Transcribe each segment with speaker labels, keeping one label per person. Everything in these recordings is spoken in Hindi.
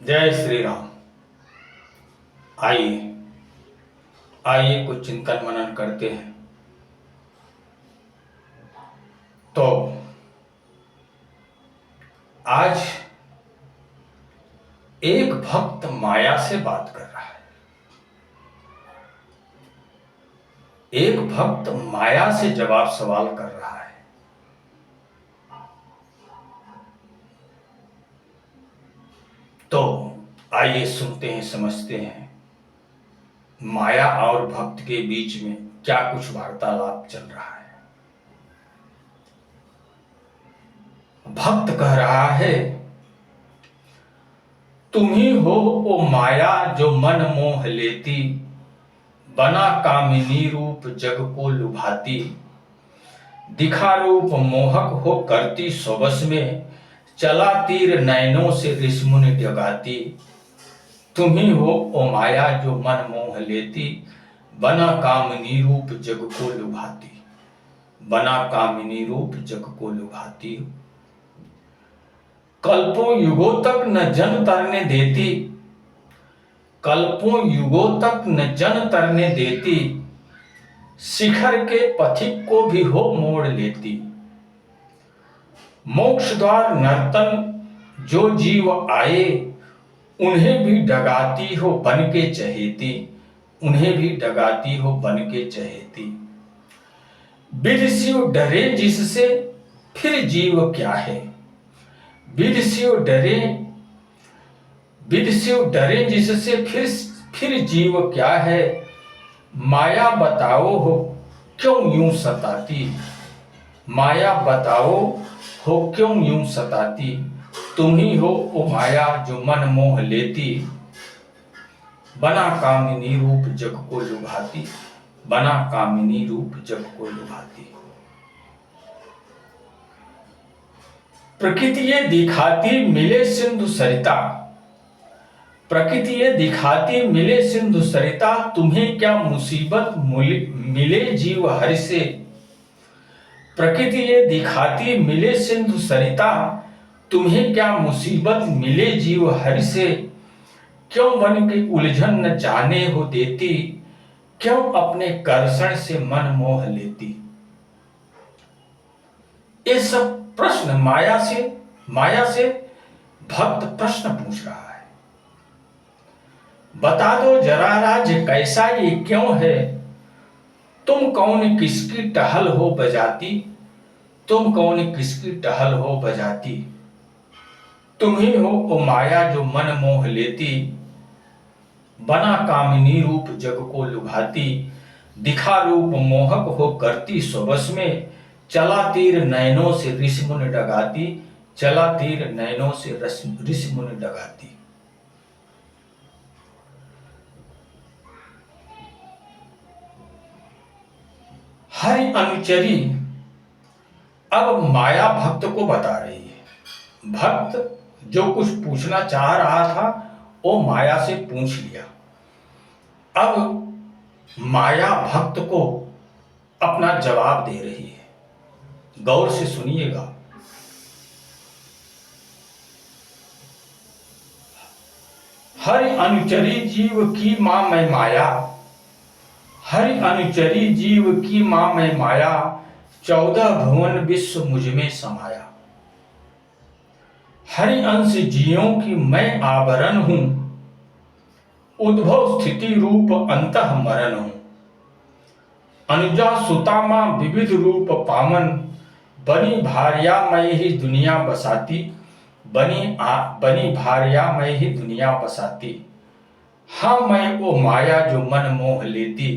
Speaker 1: जय श्री राम। आइए आइए कुछ चिंतन मनन करते हैं। तो आज एक भक्त माया से बात कर रहा है। एक भक्त माया से जवाब सवाल कर रहा है। तो आइए सुनते हैं, समझते हैं माया और भक्त के बीच में क्या कुछ वार्तालाप चल रहा है। भक्त कह रहा है, तुम ही हो ओ माया जो मन मोह लेती, बना कामिनी रूप जग को लुभाती, दिखा रूप मोहक हो करती सोबस में, चला तीर नैनों से ऋषमुनि डगाती। तुम ही हो ओ माया जो मन मोह लेती, बना कामिनी रूप जग को लुभाती, बना कामिनी रूप जग को लुभाती। कल्पों युगों तक न जन तरने देती, कल्पों युगों तक न जन तरने देती, शिखर के पथिक को भी हो मोड़ लेती। मोक्ष द्वार नर्तन जो जीव आए, उन्हें भी डगाती हो बन के चहेती, उन्हें भी डगाती हो बन के चहेती। विधि शिव डरे जिससे फिर जीव क्या है, विधि शिव डरे जिससे फिर जीव क्या है। माया बताओ हो क्यों यूं सताती, माया बताओ हो क्यों यूं सताती। तुम ही हो ओ माया जो मन मोह लेती, बना कामिनी रूप जग को लुभाती, बना कामिनी रूप जग को लुभाती। प्रकृति ये दिखाती मिले सिंधु सरिता, प्रकृति ये दिखाती मिले सिंधु सरिता, तुम्हें क्या मुसीबत मिले जीव हरि से। प्रकृति ये दिखाती मिले सिंधु सरिता, तुम्हें क्या मुसीबत मिले जीव हरि से। क्यों मन के उलझन न जाने हो देती, क्यों अपने कर्षण से मन मोह लेती। ये सब प्रश्न माया से भक्त प्रश्न पूछ रहा है। बता दो जरा राज कैसा ये क्यों है, तुम कौन किसकी टहल हो बजाती, तुम कौन किसकी टहल हो बजाती। तुम ही हो ओ माया जो मन मोह लेती, बना कामिनी रूप जग को लुभाती, दिखा रूप मोहक हो करती सोबस में, चला तीर नैनों से ऋषमुनि डगाती, चला तीर नैनों से ऋषमुनि डगाती। हरि अनुचरी अब माया भक्त को बता रही है। भक्त जो कुछ पूछना चाह रहा था वो माया से पूछ लिया। अब माया भक्त को अपना जवाब दे रही है। गौर से सुनिएगा। हरि अनुचरी जीव की मां मैं माया, हरि अनुचरी जीव की मां मैं माया, 14 भुवन विश्व मुझ में समाया। हरि अंश जीवों की मैं आवरण हूं, उद्भव स्थिति रूप अंतः मरण हूं। अनुजा सुता मां विविध रूप पावन, बनी भार्या मैं ही दुनिया बसाती, बनी भार्या मैं ही दुनिया बसाती। हाँ मैं वो माया जो मन मोह लेती,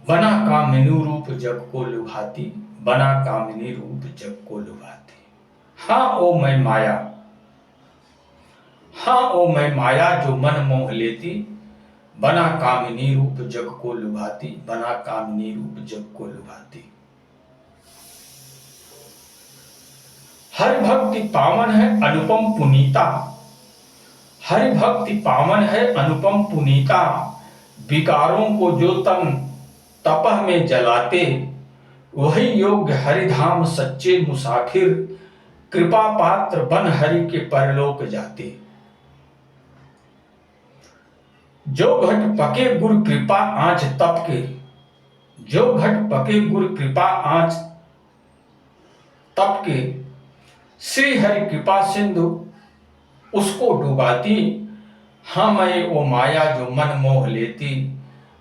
Speaker 1: बना कामिनी रूप जग को लुभाती, बना कामिनी रूप जग को लुभाती। हाँ ओ मैं माया, हाँ ओ मैं माया जो मन मोह लेती, बना कामिनी रूप जग को लुभाती, बना कामिनी रूप जग को लुभाती। हरि भक्ति पावन है अनुपम पुनीता, हरि भक्ति पावन है अनुपम पुनीता, विकारों को जो तन तपह में जलाते, वही योग्य हरिधाम सच्चे मुसाफिर, कृपा पात्र बन हरि के परलोक जाते। जो घट पके गुर कृपा आँच तप के, जो घट पके गुर कृपा आँच तप के, श्री हरि कृपा सिंधु उसको डुबाती। हाँ मैं वो माया जो मन मोह लेती,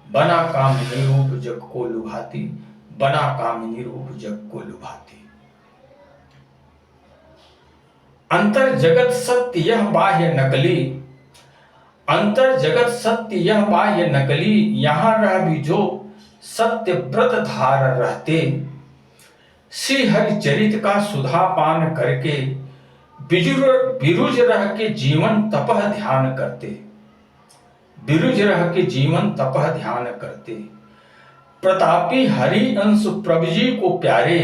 Speaker 1: बना कामिनी रूप जग को लुभाती, बना कामिनी रूप जग को लुभाती। अंतर जगत सत्य यह बाह्य नकली, अंतर जगत सत्य यह बाह्य नकली, यहां रह भी जो सत्य व्रत धार रहते। श्री हरि चरित का सुधा पान करके, बिरुज रह के जीवन तपह ध्यान करते, बिरुज रह के जीवन तपह ध्यान करते। प्रतापी हरि अंश प्रभु जी को प्यारे,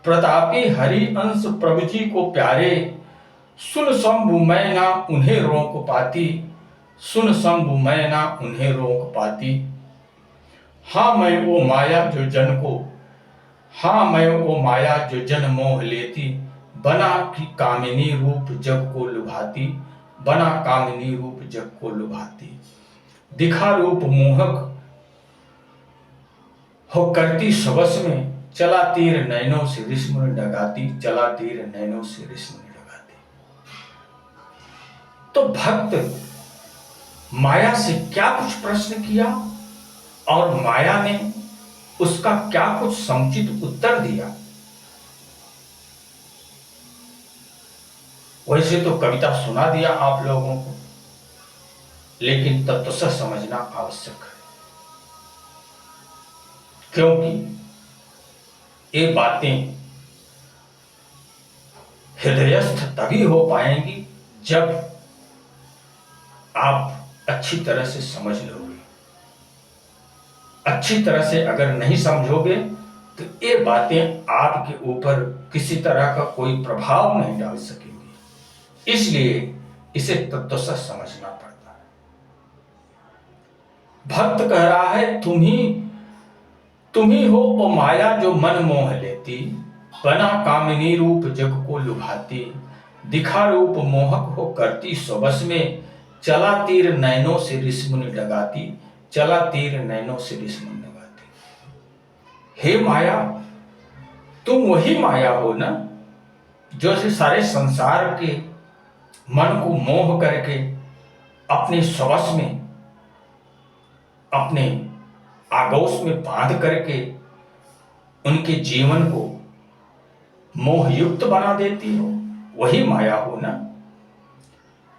Speaker 1: प्रतापी हरि अंश प्रभु जी को प्यारे। सुन शंभु मैं ना उन्हें रोक पाती, सुन शंभु मैं ना उन्हें रोक पाती। हाँ मैं वो माया जो जन को, हाँ मैं वो माया जो जन मोह लेती, बना की कामिनी रूप जग को लुभाती, बना कामिनी रूप जग को लुभाती। दिखा रूप मोहक हो करती सबस में, चला तीर नैनों से रिश्म डगाती, चला तीर नैनों से रिश्म डगाती। तो भक्त माया से क्या कुछ प्रश्न किया और माया ने उसका क्या कुछ समुचित उत्तर दिया। वैसे तो कविता सुना दिया आप लोगों को, लेकिन तत्वतः समझना आवश्यक है, क्योंकि ये बातें हृदयस्थ तभी हो पाएंगी जब आप अच्छी तरह से समझ लोगे। अच्छी तरह से अगर नहीं समझोगे तो ये बातें आपके ऊपर किसी तरह का कोई प्रभाव नहीं डाल सकेंगी। इसलिए इसे तत्वतः समझना पड़ता है। भक्त कह रहा है तुम ही हो वो माया जो मन मोह लेती, बना कामिनी रूप जग को लुभाती। दिखा रूप मोहक हो करती स्वबस में, चला तीर नैनों से रिश्मुनि डगाती, चला तीर नैनों से रिश्मुनि डगाती। हे माया, तुम वही माया हो ना जो से सारे संसार के मन को मोह करके अपने स्वश में, अपने आगोश में बांध करके उनके जीवन को मोहयुक्त बना देती हो। वही माया हो ना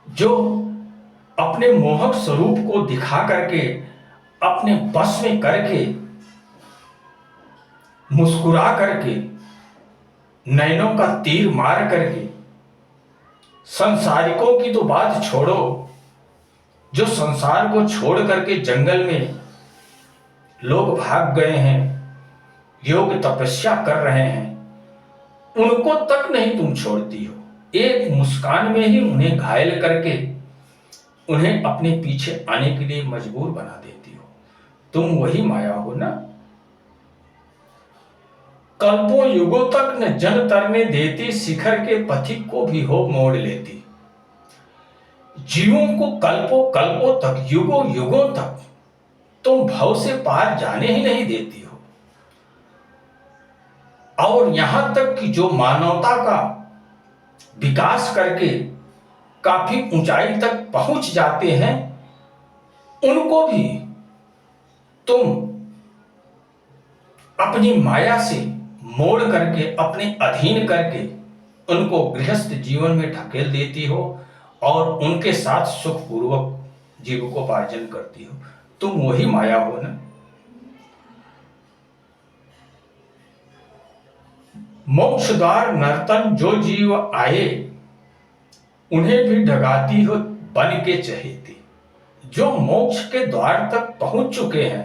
Speaker 1: जो अपने मोहक स्वरूप को दिखा करके, अपने बस में करके, मुस्कुरा करके, नैनों का तीर मार करके, संसारिकों की तो बात छोड़ो, जो संसार को छोड़ करके जंगल में लोग भाग गए हैं, योग तपस्या कर रहे हैं, उनको तक नहीं तुम छोड़ती हो। एक मुस्कान में ही उन्हें घायल करके उन्हें अपने पीछे आने के लिए मजबूर बना देती हो। तुम वही माया हो ना। कल्पों युगों तक न जन तरने देती, शिखर के पथिक को भी हो मोड़ लेती। जीवों को कल्पों कल्पों तक, युगों युगों तक तुम भव से पार जाने ही नहीं देती हो। और यहां तक कि जो मानवता का विकास करके काफी ऊंचाई तक पहुंच जाते हैं, उनको भी तुम अपनी माया से मोड़ करके, अपने अधीन करके उनको गृहस्थ जीवन में ढकेल देती हो और उनके साथ सुखपूर्वक जीविकोपार्जन करती हो। तुम वही माया हो ना। मोक्ष द्वार नर्तन जो जीव आए, उन्हें भी डगाती हो बन के चहेती। जो मोक्ष के द्वार तक पहुंच चुके हैं,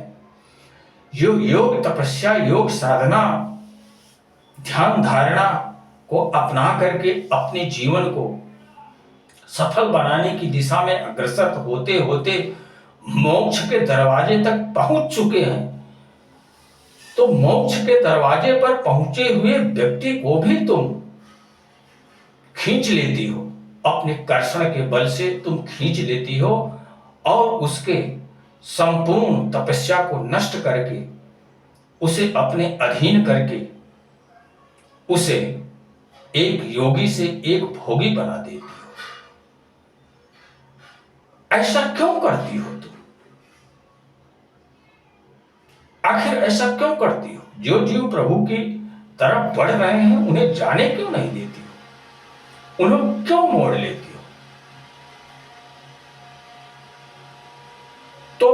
Speaker 1: योग तपस्या, योग साधना, ध्यान धारणा को अपना करके अपने जीवन को सफल बनाने की दिशा में अग्रसर होते होते मोक्ष के दरवाजे तक पहुंच चुके हैं, तो मोक्ष के दरवाजे पर पहुंचे हुए व्यक्ति को भी तुम खींच लेती हो, अपने कर्षण के बल से तुम खींच लेती हो और उसके संपूर्ण तपस्या को नष्ट करके, उसे अपने अधीन करके, उसे एक योगी से एक भोगी बना देती हो। ऐसा क्यों करती हो तुम? आखिर ऐसा क्यों करती हो? जो जीव प्रभु की तरफ बढ़ रहे हैं उन्हें जाने क्यों नहीं देती हो? उन्हें क्यों मोड़ लेती हो? तो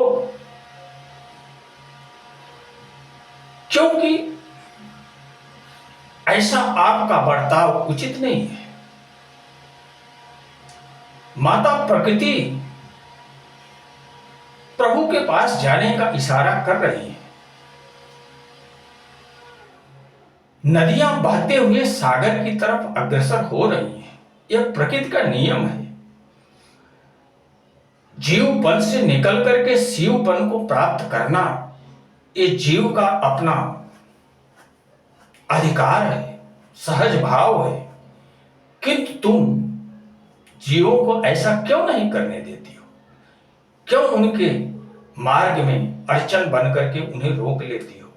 Speaker 1: क्योंकि ऐसा आपका बर्ताव उचित नहीं है। माता प्रकृति प्रभु के पास जाने का इशारा कर रही है। नदियां बहते हुए सागर की तरफ अग्रसर हो रही हैं। यह प्रकृति का नियम है। जीवपन से निकल करके शिवपन को प्राप्त करना, ये जीव का अपना अधिकार है, सहज भाव है। किंतु तुम जीवों को ऐसा क्यों नहीं करने देती हो? क्यों उनके मार्ग में अड़चन बन करके उन्हें रोक लेती हो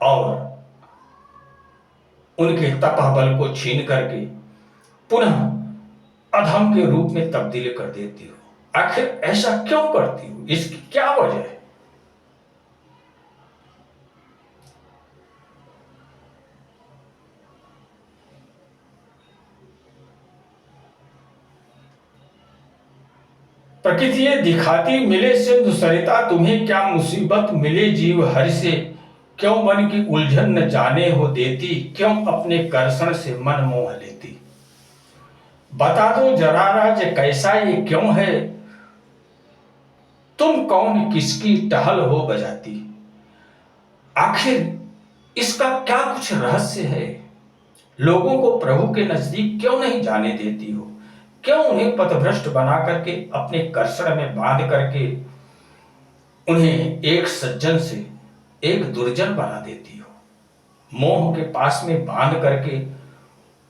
Speaker 1: और उनके तपबल को छीन करके पुनः अधम के रूप में तब्दील कर देती हो? आखिर ऐसा क्यों करती हो? इसकी क्या वजह है? प्रकृति ये दिखाती मिले सिंधु सरिता, तुम्हें क्या मुसीबत मिले जीव हरि से, क्यों मन की उलझन न जाने हो देती, क्यों अपने कर्षण से मन मोह लेती। बता दो जरा राज कैसा ये क्यों है, तुम कौन किसकी टहल हो बजाती। आखिर इसका क्या कुछ रहस्य है? लोगों को प्रभु के नजदीक क्यों नहीं जाने देती हो? क्यों उन्हें पथभ्रष्ट बना करके अपने कर्षण में बांध करके उन्हें एक सज्जन से एक दुर्जन बना देती हो? मोह के पास में बांध करके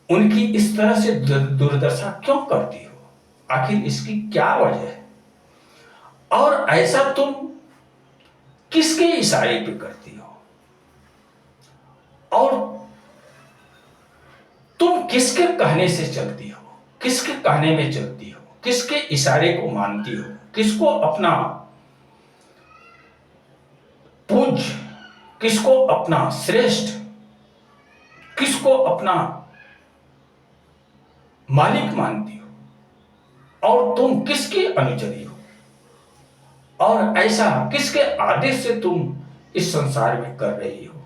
Speaker 1: उनकी इस तरह से दुर्दशा क्यों करती हो? आखिर इसकी क्या वजह है? और ऐसा तुम किसके इशारे पे करती हो? और तुम किसके कहने से चलती हो? किसके कहने में चलती हो? किसके इशारे को मानती हो? किसको अपना पूज्य, किसको अपना श्रेष्ठ, किसको अपना मालिक मानती हो? और तुम किसकी अनुचरी हो? और ऐसा किसके आदेश से तुम इस संसार में कर रही हो?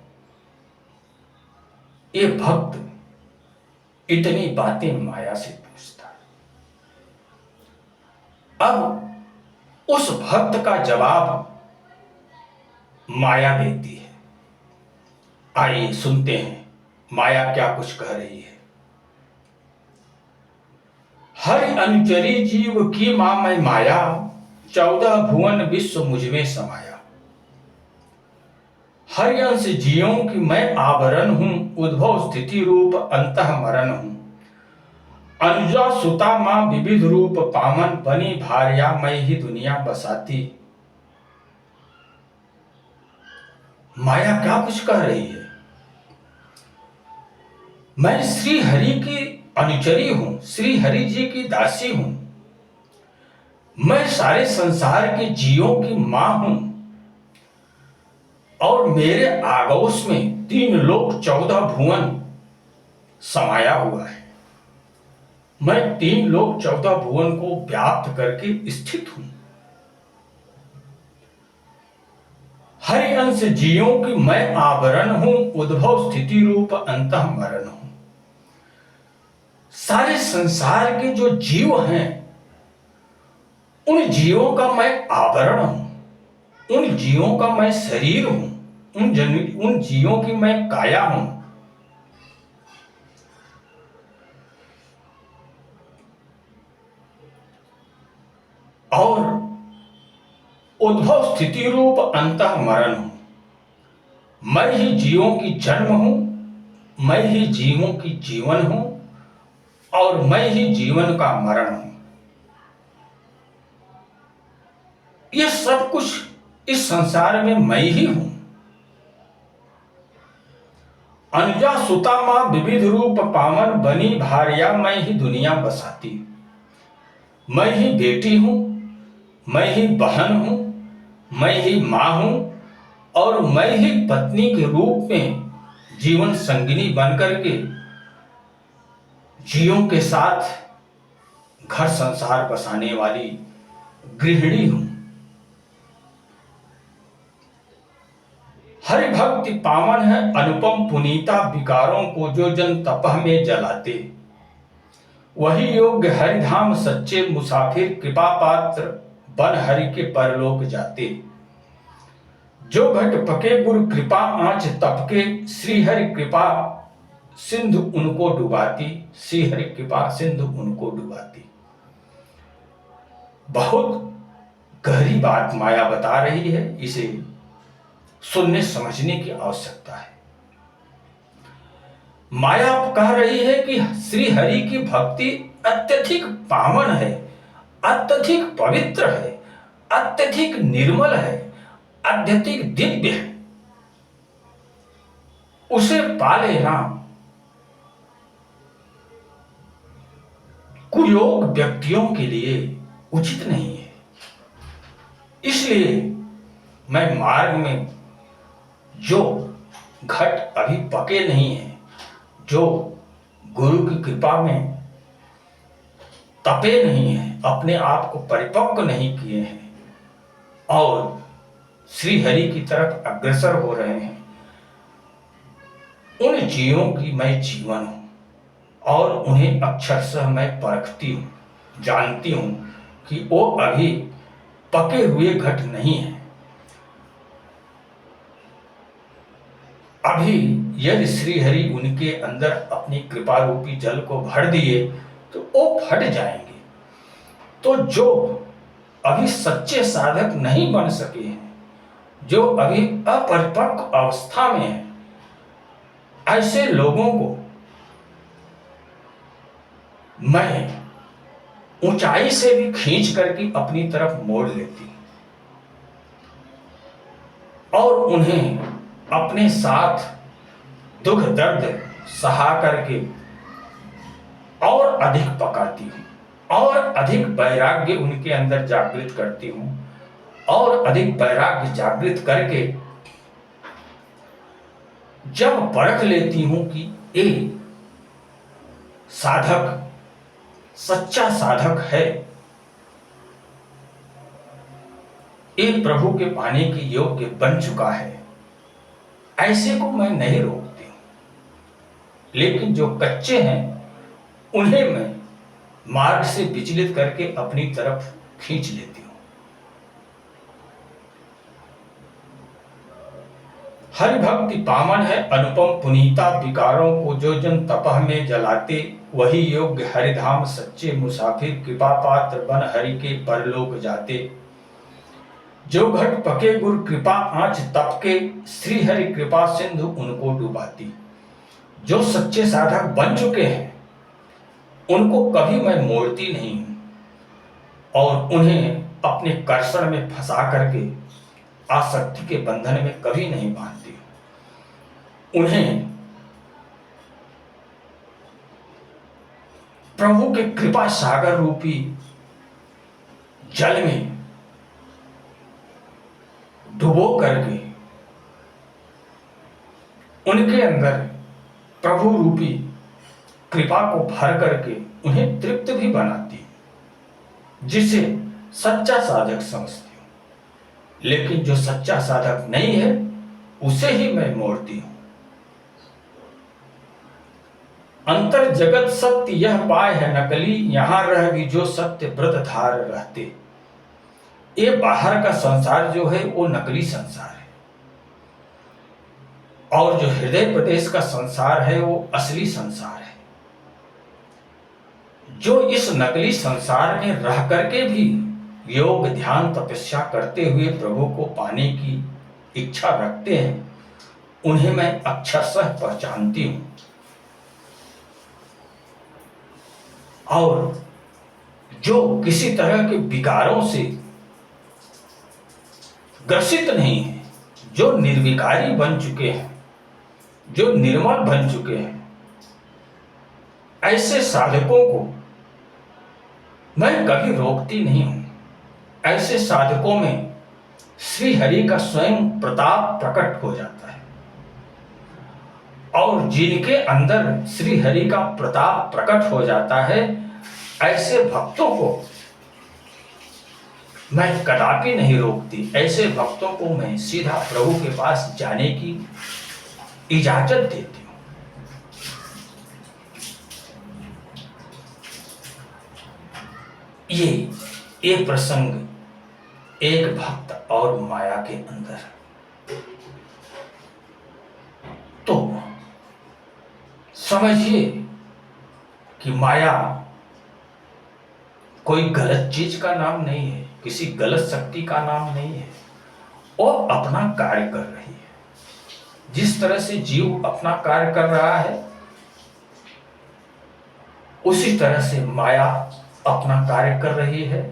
Speaker 1: ये भक्त इतनी बातें माया से पूछता है। अब उस भक्त का जवाब माया देती है। आइए सुनते हैं माया क्या कुछ कह रही है। हरि अनुचरी जीव की मां मैं माया, 14 भुवन विश्व मुझमें समाया। हरि अंश जीवों की मैं आवरण हूं, उद्भव स्थिति रूप अंतः मरण हूं। अनुजा सुता मां विविध रूप पामन, बनी भार्या मैं ही दुनिया बसाती। माया क्या कुछ कह रही है? मैं श्री हरि की अनुचरी हूं, श्री हरि जी की दासी हूं। मैं सारे संसार के जीवों की मां हूं और मेरे आगोश में 3 लोक 14 भुवन समाया हुआ है। मैं 3 लोक 14 भुवन को व्याप्त करके स्थित हूं। हरि अंश जीवों की मैं आवरण हूं, उद्भव स्थिति रूप अंतः मरण हूं। सारे संसार के जो जीव हैं उन जीवों का मैं आवरण हूं, उन जीवों का मैं शरीर हूं, उन जीवों की मैं काया हूं। और उद्भव स्थिति रूप अंतः मरण हूं। मैं ही जीवों की जन्म हूं, मैं ही जीवों की जीवन हूं और मैं ही जीवन का मरण हूं। ये सब कुछ इस संसार में मैं ही हूं। अनुजा सुता मां विविध रूप पावन बनी भारिया, मैं ही दुनिया बसाती। मैं ही बेटी हूं, मैं ही बहन हूं, मैं ही मां हूं और मैं ही पत्नी के रूप में जीवन संगिनी बनकर के जियों के साथ घर संसार बसाने वाली गृहिणी हूं। हरि भक्ति पावन है अनुपम पुनीता, विकारों को जो जन तपह में जलाते। वही योग्य हरिधाम सच्चे मुसाफिर, कृपा पात्र बन हरि के परलोक जाते। जो घट पके गुरु कृपा आंच तपके, श्री हरि कृपा सिंधु उनको डुबाती। श्री हरि कृपा सिंधु उनको डुबाती। बहुत गहरी बात माया बता रही है, इसे सुनने समझने की आवश्यकता है। माया कह रही है कि श्री हरि की भक्ति अत्यधिक पावन है, अत्यधिक पवित्र है, अत्यधिक निर्मल है, अत्यधिक दिव्य है। उसे पा लेना कुयोग व्यक्तियों के लिए उचित नहीं है। इसलिए मैं मार्ग में जो घट अभी पके नहीं है, जो गुरु की कृपा में तपे नहीं है, अपने आप को परिपक्व नहीं किए हैं और श्री हरि की तरफ अग्रसर हो रहे हैं, उन जीवों की मैं जीवन हूं और उन्हें अक्षरशः मैं परखती हूं, जानती हूं कि वो अभी पके हुए घट नहीं है। अभी यदि श्री हरि उनके अंदर अपनी कृपा रूपी जल को भर दिए तो वो फट जाएंगे। तो जो अभी सच्चे साधक नहीं बन सके हैं, जो अभी अपरिपक्व अवस्था में है, ऐसे लोगों को मैं ऊंचाई से भी खींच करके अपनी तरफ मोड़ लेती और उन्हें अपने साथ दुख दर्द सहा करके और अधिक पकाती हूं और अधिक वैराग्य उनके अंदर जागृत करती हूं और अधिक वैराग्य जागृत करके जब परख लेती हूं कि ये साधक सच्चा साधक है, ये प्रभु के पाने के योग्य बन चुका है, ऐसे को मैं नहीं रोकती हूं। लेकिन जो कच्चे हैं उन्हें मैं मार्ग से विचलित करके अपनी तरफ खींच लेती हूं। हरि भक्ति पावन है अनुपम पुनीता, विकारों को जो जन तपह में जलाते। वही योग्य हरिधाम सच्चे मुसाफिर, कृपा पात्र बन हरि के परलोक जाते। जो घट पके गुरु कृपा आंच तपके, श्री हरि कृपा सिंधु उनको डुबाती। जो सच्चे साधक बन चुके हैं उनको कभी मैं मोड़ती नहीं हूं और उन्हें अपने कर्षण में फंसा करके आसक्ति के बंधन में कभी नहीं बांधती। उन्हें प्रभु के कृपा सागर रूपी जल में डुबो करके उनके अंदर प्रभु रूपी कृपा को भर करके उन्हें तृप्त भी बनाती हूं, जिसे सच्चा साधक समझती हूं। लेकिन जो सच्चा साधक नहीं है उसे ही मैं मोड़ती हूं। अंतर जगत सत्य यह पाए है नकली, यहां रह भी जो सत्य व्रत धार रहते। ये बाहर का संसार जो है वो नकली संसार है और जो हृदय प्रदेश का संसार है वो असली संसार है। जो इस नकली संसार में रह करके भी योग ध्यान तपस्या करते हुए प्रभु को पाने की इच्छा रखते हैं, उन्हें मैं अक्षरशः पहचानती हूं। और जो किसी तरह के विकारों से ग्रसित नहीं है, जो निर्विकारी बन चुके हैं, जो निर्मल बन चुके हैं, ऐसे साधकों को मैं कभी रोकती नहीं हूं। ऐसे साधकों में श्री हरि का स्वयं प्रताप प्रकट हो जाता है, और जिनके अंदर श्री हरि का प्रताप प्रकट हो जाता है, ऐसे भक्तों को मैं कदापि नहीं रोकती। ऐसे भक्तों को मैं सीधा प्रभु के पास जाने की इजाजत देती हूं। ये एक प्रसंग एक भक्त और माया के अंदर। तो समझिए कि माया कोई गलत चीज का नाम नहीं है, किसी गलत शक्ति का नाम नहीं है, और अपना कार्य कर रही है। जिस तरह से जीव अपना कार्य कर रहा है, उसी तरह से माया अपना कार्य कर रही है,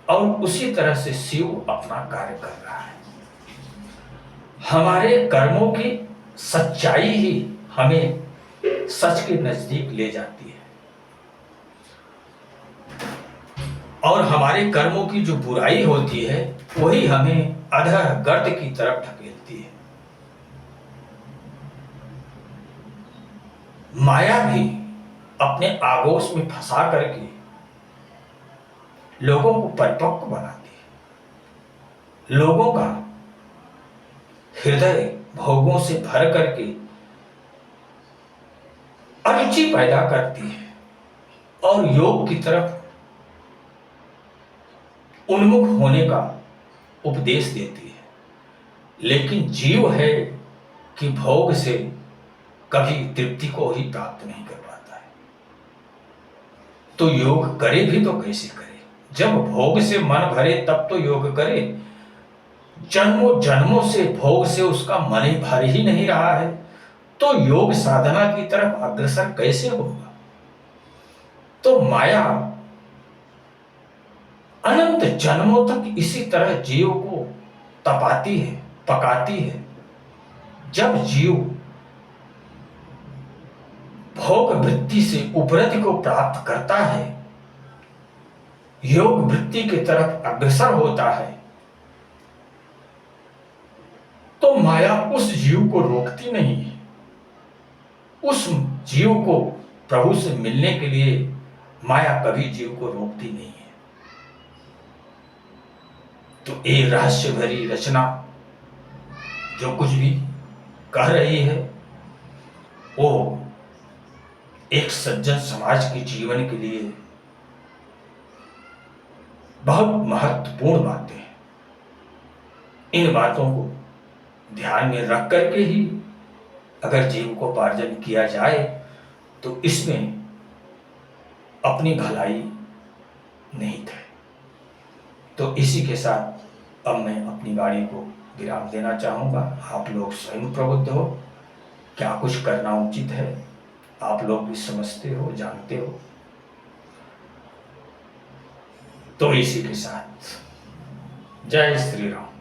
Speaker 1: और उसी तरह से शिव अपना कार्य कर रहा है। हमारे कर्मों की सच्चाई ही हमें सच के नजदीक ले जाती है, और हमारे कर्मों की जो बुराई होती है वही हमें अधः गर्त की तरफ ढकेलती है। माया भी अपने आगोश में फंसा करके लोगों को परिपक्व बनाती है, लोगों का हृदय भोगों से भर करके अरुचि पैदा करती है, और योग की तरफ उन्मुख होने का उपदेश देती है। लेकिन जीव है कि भोग से कभी तृप्ति को ही प्राप्त नहीं कर पाता है। तो योग करे भी तो कैसे करे? जब भोग से मन भरे तब तो योग करे। जन्मों जन्मों से भोग से उसका मन ही भर ही नहीं रहा है, तो योग साधना की तरफ अग्रसर कैसे होगा? तो माया अनंत जन्मों तक इसी तरह जीव को तपाती है, पकाती है। जब जीव भोग वृत्ति से उपरति को प्राप्त करता है, योग वृत्ति की तरफ अग्रसर होता है, तो माया उस जीव को रोकती नहीं है। उस जीव को प्रभु से मिलने के लिए माया कभी जीव को रोकती नहीं है। तो ये रहस्य भरी रचना जो कुछ भी कह रही है, वो एक सज्जन समाज के जीवन के लिए बहुत महत्वपूर्ण बातें हैं। इन बातों को ध्यान में रख करके ही अगर जीविकोपार्जन किया जाए तो इसमें अपनी भलाई निहित है। तो इसी के साथ अब मैं अपनी वाणी को विराम देना चाहूँगा। आप लोग स्वयं प्रबुद्ध हो, क्या कुछ करना उचित है आप लोग भी समझते हो, जानते हो। तो इसी के साथ जय श्री राम।